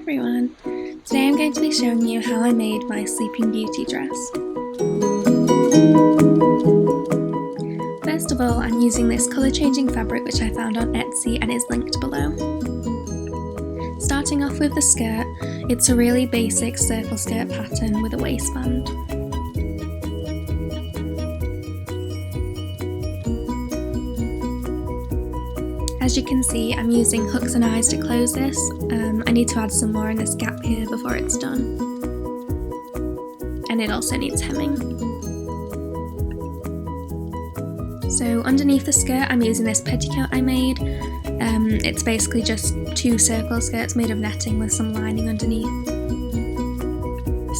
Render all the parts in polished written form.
everyone! Today I'm going to be showing you how I made my Sleeping Beauty dress. First of all, I'm using this colour changing fabric which I found on Etsy and is linked below. Starting off with the skirt, it's a really basic circle skirt pattern with a waistband. As you can see, I'm using hooks and eyes to close this. I need to add some more in this gap here before it's done. And it also needs hemming. So underneath the skirt, I'm using this petticoat I made. It's basically just two circle skirts made of netting with some lining underneath.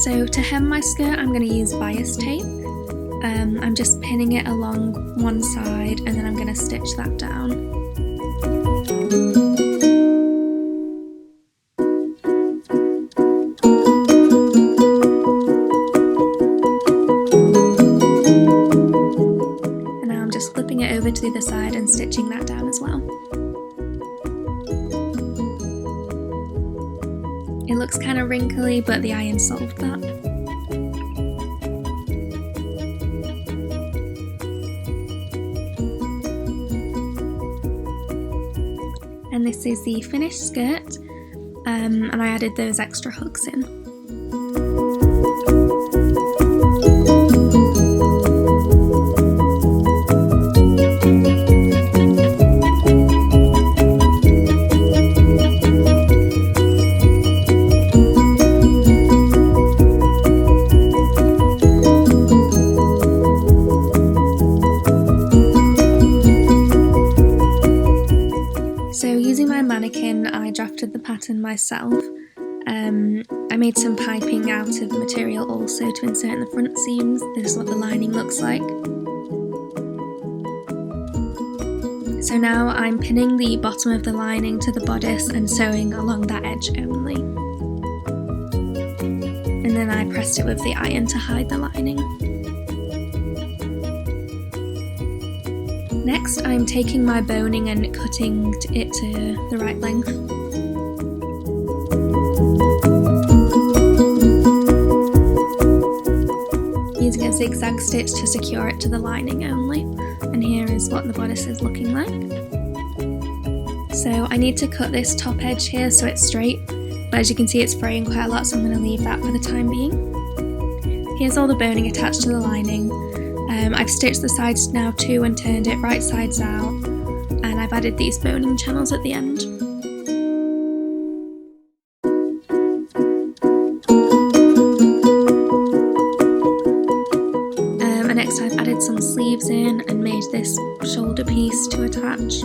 So to hem my skirt, I'm going to use bias tape. I'm just pinning it along one side and then I'm going to stitch that down. And now I'm just flipping it over to the other side and stitching that down as well. It looks kind of wrinkly, but the iron solved that. And this is the finished skirt, and I added those extra hooks in. So using my mannequin, I drafted the pattern myself. I made some piping out of material also to insert in the front seams. This is what the lining looks like. So now I'm pinning the bottom of the lining to the bodice and sewing along that edge only. And then I pressed it with the iron to hide the lining. Next, I'm taking my boning and cutting it to the right length. Using a zigzag stitch to secure it to the lining only. And here is what the bodice is looking like. So I need to cut this top edge here so it's straight, but as you can see it's fraying quite a lot, so I'm going to leave that for the time being. Here's all the boning attached to the lining. I've stitched the sides now too and turned it right sides out, and I've added these boning channels at the end. And next I've added some sleeves in and made this shoulder piece to attach.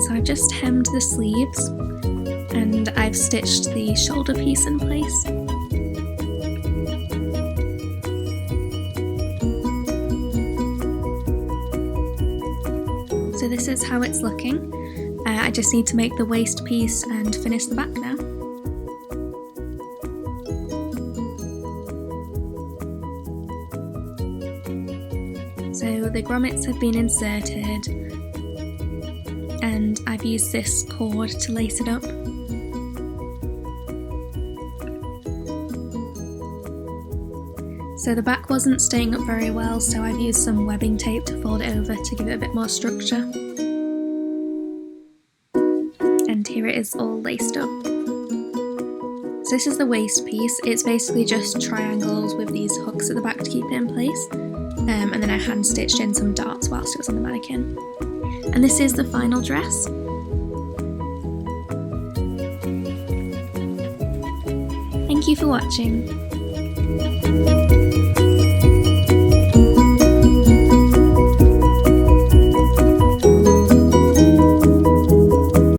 So I've just hemmed the sleeves and I've stitched the shoulder piece in place. So this is how it's looking. I just need to make the waist piece and finish the back now. So the grommets have been inserted and I've used this cord to lace it up. So the back wasn't staying up very well, so I've used some webbing tape to fold it over to give it a bit more structure. And here it is all laced up. So this is the waist piece. It's basically just triangles with these hooks at the back to keep it in place. And then I hand stitched in some darts whilst it was on the mannequin. And this is the final dress. Thank you for watching.